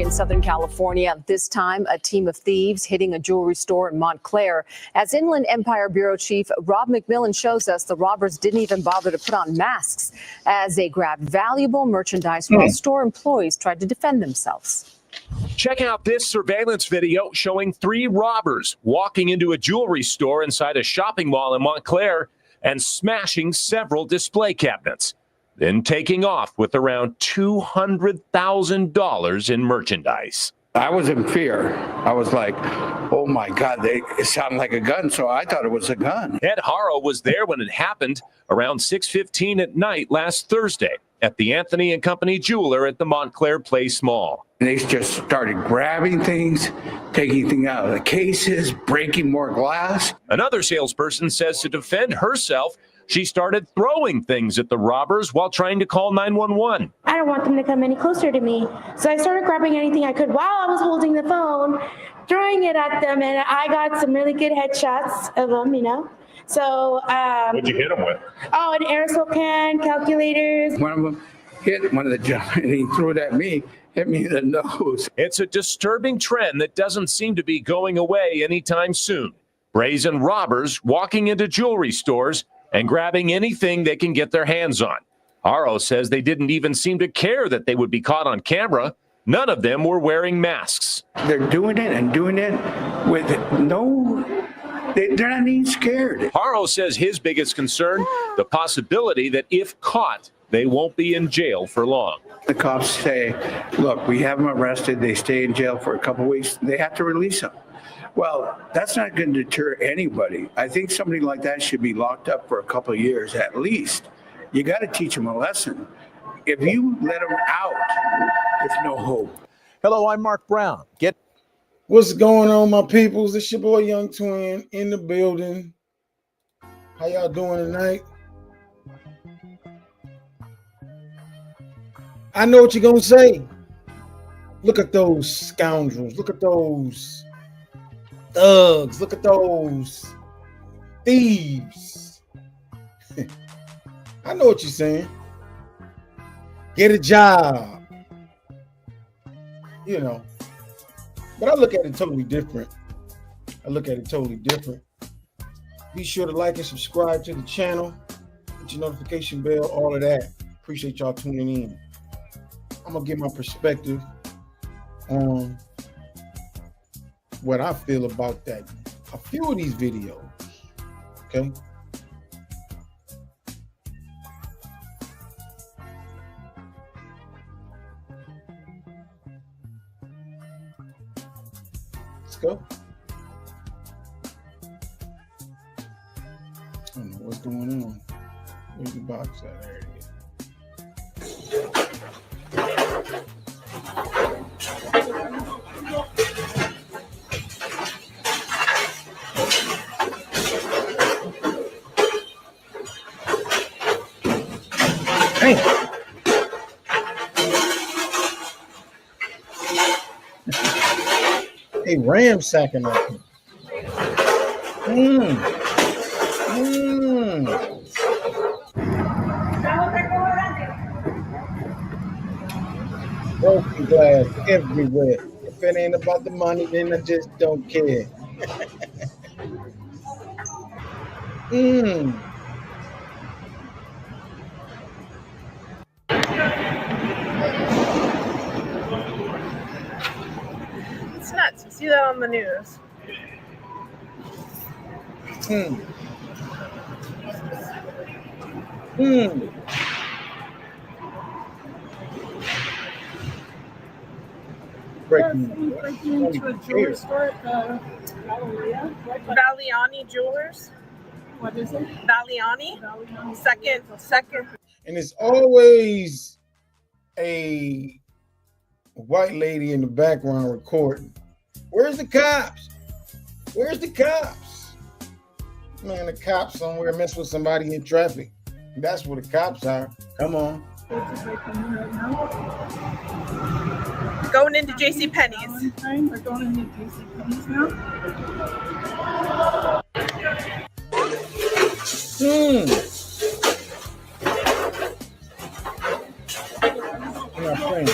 in Southern California. This time, a team of thieves hitting a jewelry store in Montclair. As Inland Empire Bureau Chief Rob McMillan shows us, the robbers didn't even bother to put on masks as they grabbed valuable merchandise while store employees tried to defend themselves. Check out this surveillance video showing 3 robbers walking into a jewelry store inside a shopping mall in Montclair and smashing several display cabinets, then taking off with around $200,000 in merchandise. I was in fear. I was like, oh my God, it sounded like a gun, so I thought it was a gun. Ed Haro was there when it happened around 6:15 at night last Thursday at the Anthony & Company jeweler at the Montclair Place Mall. They just started grabbing things, taking things out of the cases, breaking more glass. Another salesperson says to defend herself, she started throwing things at the robbers while trying to call 911. I don't want them to come any closer to me. So I started grabbing anything I could while I was holding the phone, throwing it at them, and I got some really good headshots of them, So, What'd you hit them with? Oh, an aerosol can, calculators. One of them hit one of the gentlemen, and he threw it at me, hit me in the nose. It's a disturbing trend that doesn't seem to be going away anytime soon. Brazen robbers walking into jewelry stores and grabbing anything they can get their hands on. Haro says they didn't even seem to care that they would be caught on camera. None of them were wearing masks. They're doing it with they're not even scared. Haro says his biggest concern, the possibility that if caught, they won't be in jail for long. The cops say, look, we have them arrested. They stay in jail for a couple of weeks. They have to release them. Well, that's not going to deter anybody. I think somebody like that should be locked up for a couple of years at least. You got to teach them a lesson. If you let them out, there's no hope. Hello, I'm Mark Brown. What's going on, my peoples? It's your boy Young Twin in the building. How y'all doing tonight? I know what you're going to say. Look at those scoundrels. Look at those thugs. Look at those thieves. I know what you're saying. Get a job. But I look at it totally different. Be sure to like and subscribe to the channel. Hit your notification bell, all of that. Appreciate y'all tuning in. I'm going to give my perspective on what I feel about that. A few of these videos, okay? Let's go. I don't know what's going on. Where's the box at? There it is. Hey. Hey, ransacking up here. Broken glass everywhere. If it ain't about the money, then I just don't care. It's nuts. You see that on the news. Breaking into a jewelry store at the Valiani Jewelers. What is it? Valiani. Second. And it's always a white lady in the background recording. Where's the cops? Where's the cops? Man, the cops somewhere mess with somebody in traffic. That's where the cops are. Come on. Going into JCPenney's. We're going into JCPenney's now. I'm not playing.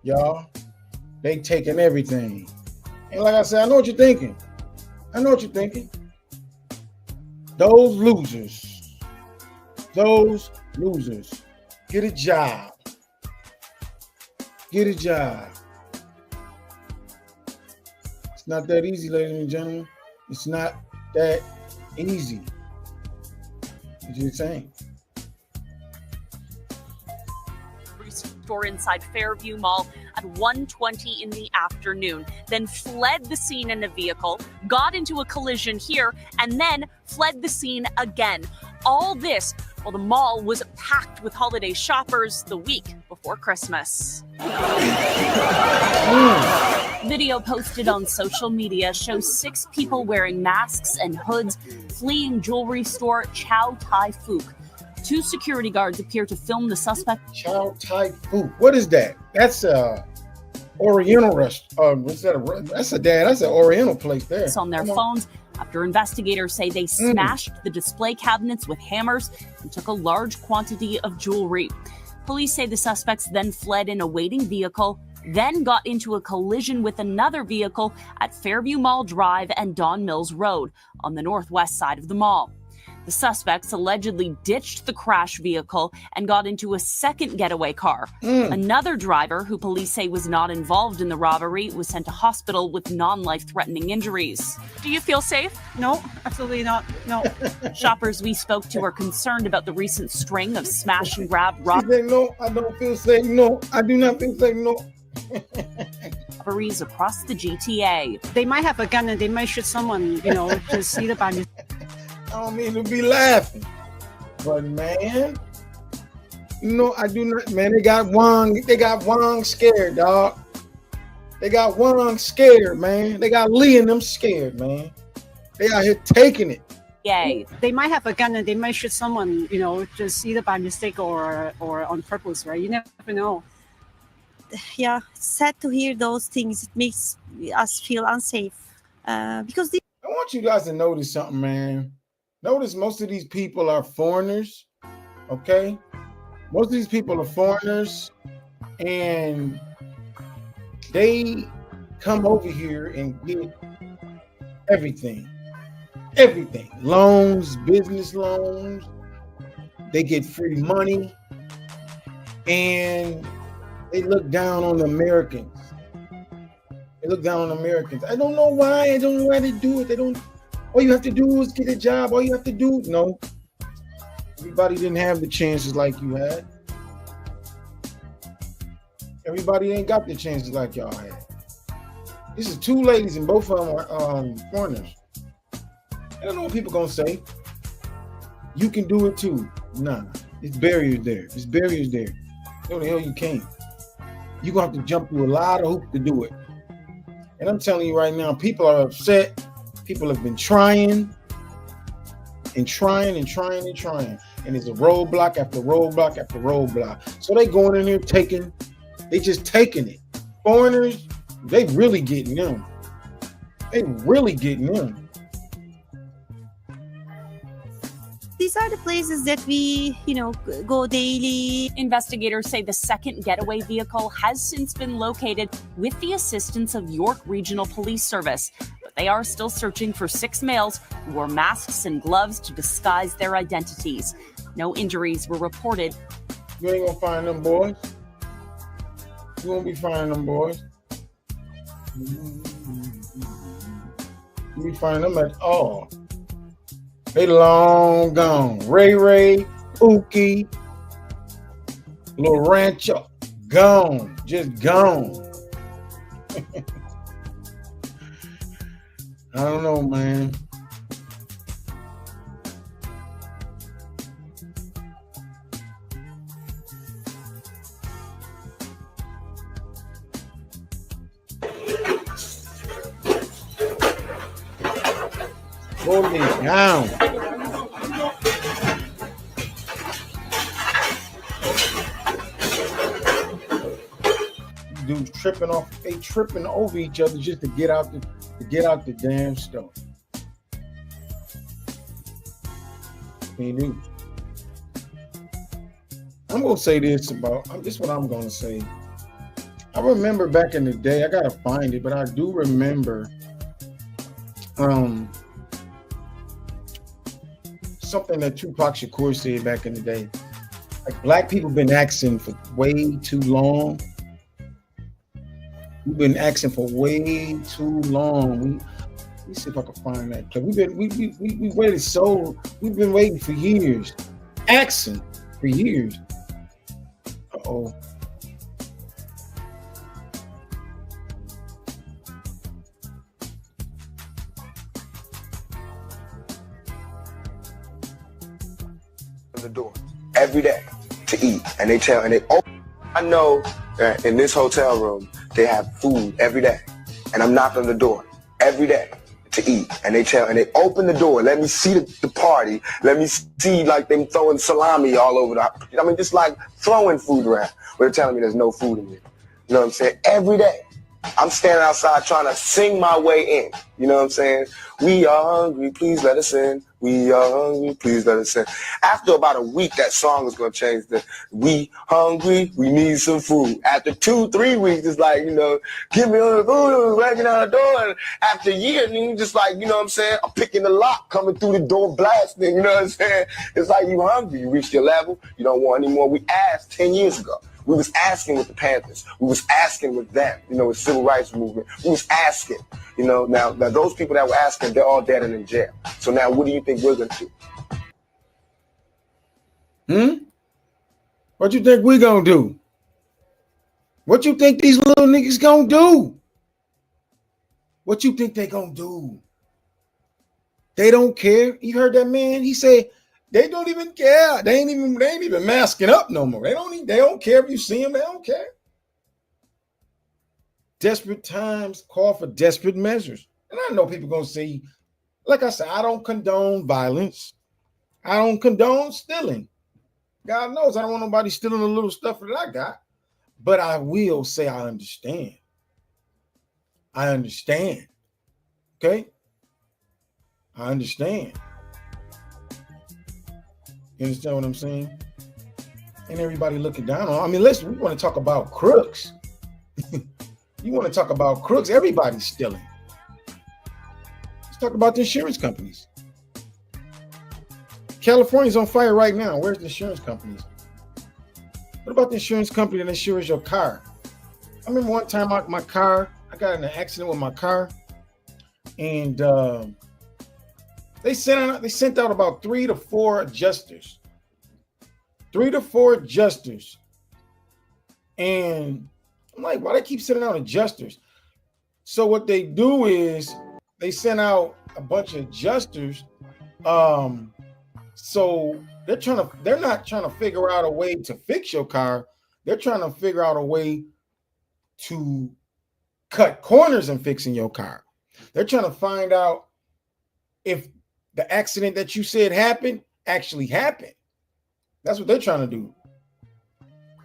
y'all. They taking everything. And like I said, I know what you're thinking. I know what you're thinking. Those losers. Get a job. Get a job. It's not that easy, ladies and gentlemen. It's not that easy. What you saying? Store inside Fairview Mall at 1:20 in the afternoon, then fled the scene in a vehicle, got into a collision here, and then fled the scene again. All this while the mall was packed with holiday shoppers the week before Christmas. Video posted on social media shows 6 people wearing masks and hoods fleeing jewelry store Chow Tai Fook. 2 security guards appear to film the suspect. Chow Tai Fook. What is that? That's a Oriental restaurant. What's that? That's an Oriental place there. On their phones after investigators say they smashed the display cabinets with hammers and took a large quantity of jewelry. Police say the suspects then fled in a waiting vehicle, then got into a collision with another vehicle at Fairview Mall Drive and Don Mills Road on the northwest side of the mall. The suspects allegedly ditched the crash vehicle and got into a second getaway car. Another driver, who police say was not involved in the robbery, was sent to hospital with non-life-threatening injuries. Do you feel safe? No, absolutely not. No. Shoppers we spoke to are concerned about the recent string of smash and grab robberies. No, I don't feel safe. No, I do not feel safe. No. Robberies across the GTA. They might have a gun and they might shoot someone, just either by mistake. I don't mean to be laughing, but man, I do not. Man, they got Wong scared, dog. They got Wong scared, man. They got Lee and them scared, man. They out here taking it. Yay. They might have a gun and they might shoot someone, just either by mistake or on purpose, right? You never know. Yeah, it's sad to hear those things. It makes us feel unsafe because I want you guys to notice something, man. Notice most of these people are foreigners, okay? Most of these people are foreigners, and they come over here and get everything. Everything. Loans, business loans. They get free money, and they look down on the Americans. They look down on Americans. I don't know why. I don't know why they do it. All you have to do is get a job. All you have to do, no. Everybody didn't have the chances like you had. Everybody ain't got the chances like y'all had. This is 2 ladies and both of them are foreigners. I don't know what people gonna say. You can do it too. Nah, it's barriers there. It's barriers there. No, the hell you can't. You're gonna have to jump through a lot of hoops to do it. And I'm telling you right now, people are upset. People have been trying and trying. And it's a roadblock after roadblock after roadblock. So they going in there they just taking it. Foreigners, they really getting them. these are the places that we, go daily. Investigators say the second getaway vehicle has since been located with the assistance of York Regional Police Service. But they are still searching for 6 males who wore masks and gloves to disguise their identities. No injuries were reported. You ain't gonna find them boys. You won't be finding them boys. You be finding them at all. They long gone. Ray, Pookie, Little Rancho, gone. Just gone. I don't know, man. Hold it down. Dudes tripping off, they tripping over each other just to get out the damn store. They do. I'm gonna say this is what I'm gonna say. I remember back in the day, I gotta find it, but I do remember something that Tupac Shakur said back in the day. Like, black people been asking for way too long. We've been asking for way too long. Let me see if I can find that clip. We waited we've been waiting for years. Asking for years. Uh-oh. The door every day to eat, and they I know that in this hotel room they have food every day, and I'm knocking on the door every day to eat, and they open the door, let me see the party, let me see like them throwing salami all over I mean, just like throwing food around, but they're telling me there's no food in here. You know what I'm saying? Every day I'm standing outside trying to sing my way in. You know what I'm saying? We are hungry, please let us in. We are hungry, please let us in. After about a week, that song was going to change. We hungry, we need some food. After 2-3 weeks, it's like, you know, give me all the food, breaking out the door. And after a year, you just like, you know what I'm saying? I'm picking the lock, coming through the door, blasting, you know what I'm saying? It's like you hungry, you reached your level, you don't want any more. We asked 10 years ago. We was asking with the Panthers. We was asking with them, you know, with civil rights movement. We was asking, you know. Now those people that were asking, they're all dead and in jail. So now what do you think we're going to do? What you think we going to do? What you think these little niggas going to do? What you think they going to do? They don't care. You heard that man? He said, they don't even care. They ain't even masking up no more. They don't care if you see them. They don't care. Desperate times call for desperate measures. And I know people going to say, like I said, I don't condone violence. I don't condone stealing. God knows I don't want nobody stealing the little stuff that I got. But I will say I understand. I understand. Okay? I understand. You understand what I'm saying? Ain't everybody looking down on. I mean, listen, we want to talk about crooks. You want to talk about crooks? Everybody's stealing. Let's talk about the insurance companies. California's on fire right now. Where's the insurance companies? What about the insurance company that insures your car? I remember one time I got in an accident with my car, and they sent out about 3 to 4 adjusters. 3 to 4 adjusters. And I'm like, why they keep sending out adjusters? So what they do is they send out a bunch of adjusters. So they're not trying to figure out a way to fix your car. They're trying to figure out a way to cut corners in fixing your car. They're trying to find out if the accident that you said happened actually happened. That's what they're trying to do.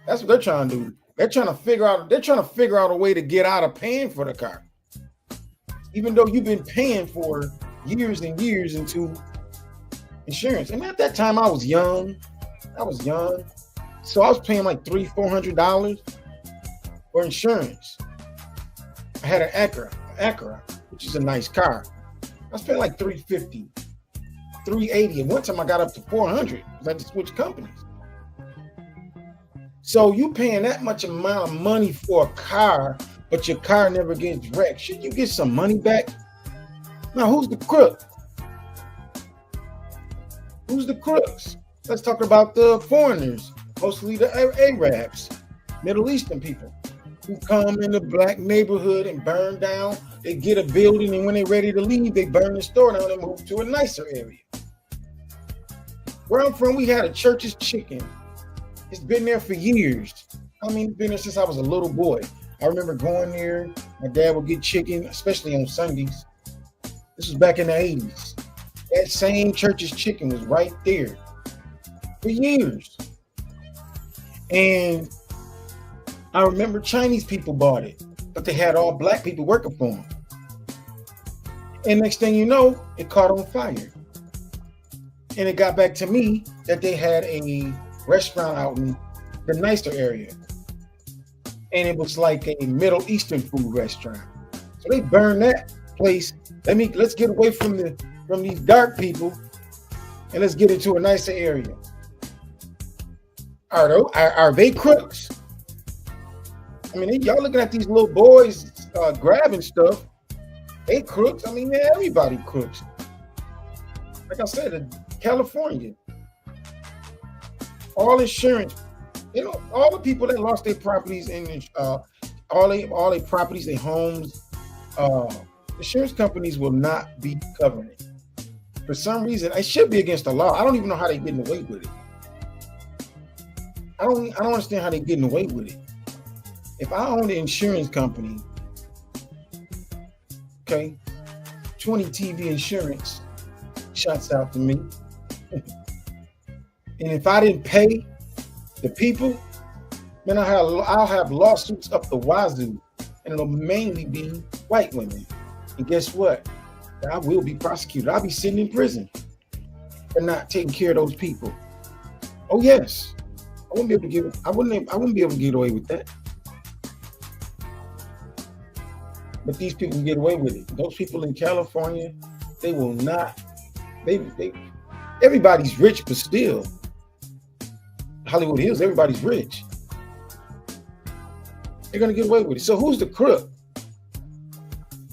That's what they're trying to do. They're trying to figure out a way to get out of paying for the car. Even though you've been paying for years and years into insurance. And at that time I was young. So I was paying like $300-400 for insurance. I had an Acura, which is a nice car. I spent like $350, $380, and one time I got up to $400 because I had to switch companies. So you paying that much amount of money for a car, but your car never gets wrecked. Should you get some money back? Now, who's the crook? Who's the crooks? Let's talk about the foreigners, mostly the Arabs, Middle Eastern people who come in the black neighborhood and burn down. They get a building, and when they're ready to leave, they burn the store down and move to a nicer area. Where I'm from, we had a Church's Chicken. It's been there for years. I mean, it's been there since I was a little boy. I remember going there. My dad would get chicken, especially on Sundays. This was back in the 80s. That same Church's Chicken was right there for years. And I remember Chinese people bought it, but they had all black people working for them. And next thing you know, it caught on fire. And it got back to me that they had a restaurant out in the nicer area. and it was like a Middle Eastern food restaurant. So they burned that place. Let's get away from these dark people, and let's get into a nicer area. Are they crooks? I mean, y'all looking at these little boys grabbing stuff. They crooks. I mean, everybody crooks. Like I said, California, all insurance, all the people that lost their properties and all their properties, their homes, insurance companies will not be covering it. For some reason, it should be against the law. I don't even know how they're getting away with it. I don't understand how they're getting away with it. If I own an insurance company, okay, 20 TV insurance shuts out to me. And if I didn't pay the people, then I'll have lawsuits up the wazoo, and it'll mainly be white women. And guess what? I will be prosecuted. I'll be sitting in prison for not taking care of those people. Oh yes, I wouldn't be able to get away with that. But these people can get away with it. Those people in California, they will not. Everybody's rich, but still, Hollywood Hills, everybody's rich. They're gonna get away with it. So who's the crook?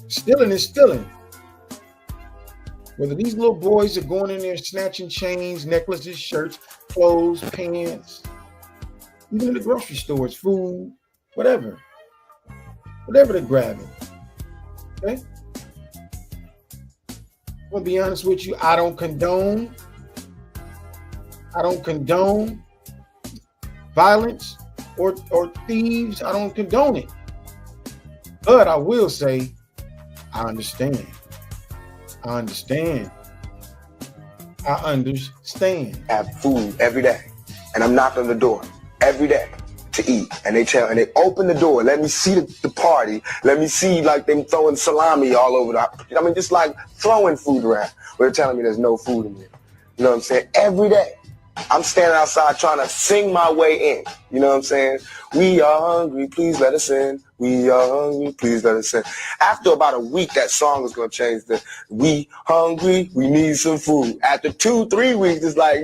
Stealing is stealing. Whether these little boys are going in there snatching chains, necklaces, shirts, clothes, pants, even in the grocery stores, food, whatever they're grabbing. Okay? I'm gonna be honest with you, I don't condone violence or thieves. I don't condone it. But I will say, I understand. I understand. Have food every day, and I'm knocking on the door every day to eat, and they open the door, let me see the party, let me see like them throwing salami all over just like throwing food around. They're telling me there's no food in there. You know what I'm saying? Every day I'm standing outside trying to sing my way in. You know what I'm saying? We are hungry, please let us in. We are hungry, please let us in. After about a week, that song is going to change to we hungry, we need some food. After 2-3 weeks, it's like,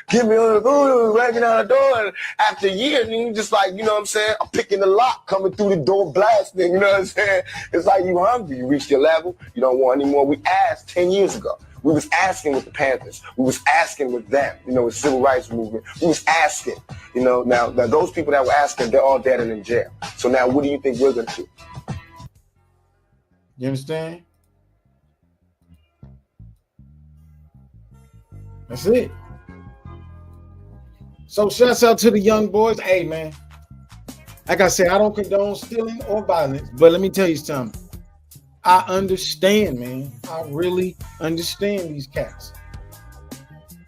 give me all the food, breaking out the door. And after a year, you just like, you know what I'm saying? I'm picking the lock, coming through the door, blasting, you know what I'm saying? It's like you hungry, you reached your level, you don't want any more. We asked 10 years ago. We was asking with the Panthers. We was asking with them, with civil rights movement. We was asking, now those people that were asking, they're all dead and in jail. So now what do you think we're going to do? You understand? That's it. So shouts out to the young boys. Hey, man. Like I said, I don't condone stealing or violence, but let me tell you something. I understand, man. I really understand these cats.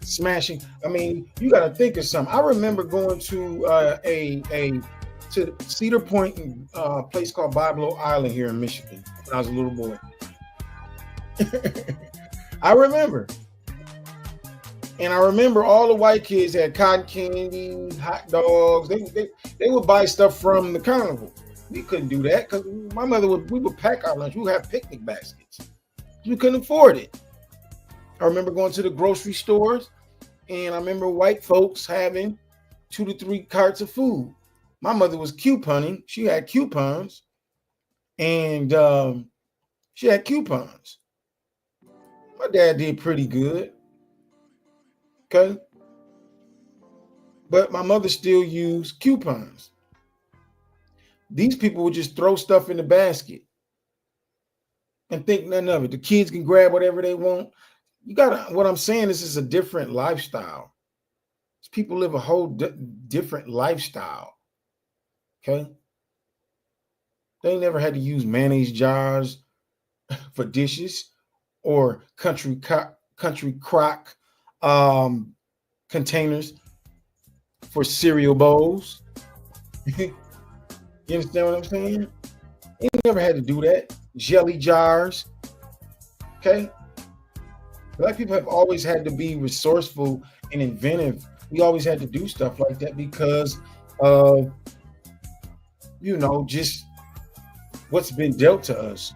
Smashing. I mean, you got to think of something. I remember going to to Cedar Point, a place called Biblo Island here in Michigan when I was a little boy. I remember. And I remember all the white kids had cotton candy, hot dogs. They would buy stuff from the carnival. We couldn't do that because my mother we would pack our lunch. We would have picnic baskets. We couldn't afford it. I remember going to the grocery stores, and I remember white folks having 2 to 3 carts of food. My mother was couponing. She had coupons, and she had coupons. My dad did pretty good. Okay. But my mother still used coupons. These people would just throw stuff in the basket and think nothing of it. The kids can grab whatever they want. What I'm saying is, it's a different lifestyle. People live a whole different lifestyle. Okay. They never had to use mayonnaise jars for dishes or country crock containers for cereal bowls. You understand what I'm saying? They never had to do that. Jelly jars. Okay? Black people have always had to be resourceful and inventive. We always had to do stuff like that because of just what's been dealt to us.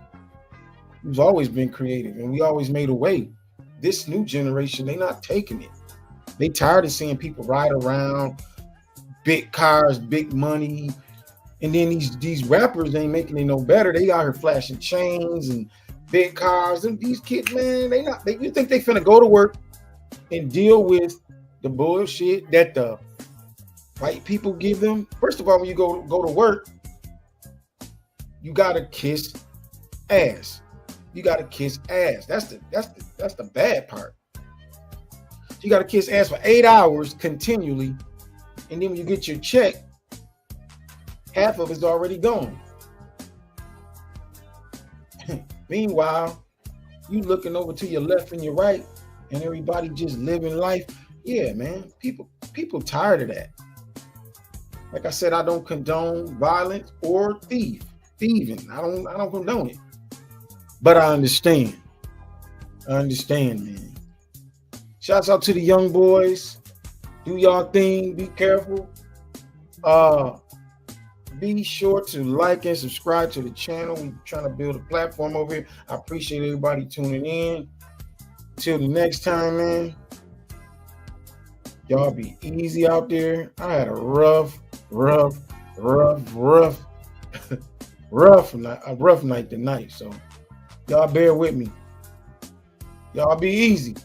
We've always been creative and we always made a way. This new generation, they not taking it. They tired of seeing people ride around, big cars, big money. And then these rappers ain't making it no better. They out here flashing chains and big cars. And these kids, man, you think they finna go to work and deal with the bullshit that the white people give them? First of all, when you go to work, you gotta kiss ass. You gotta kiss ass. That's the bad part. You gotta kiss ass for 8 hours continually, and then when you get your check, half of it's already gone. Meanwhile, you looking over to your left and your right, and everybody just living life. Yeah, man. People tired of that. Like I said, I don't condone violence or thieving. I don't condone it. But I understand. Man. Shouts out to the young boys. Do y'all thing. Be careful. Be sure to like and subscribe to the channel. We're trying to build a platform over here. I appreciate everybody tuning in. Till the next time, man. Y'all be easy out there. I had a rough night tonight. So y'all bear with me. Y'all be easy.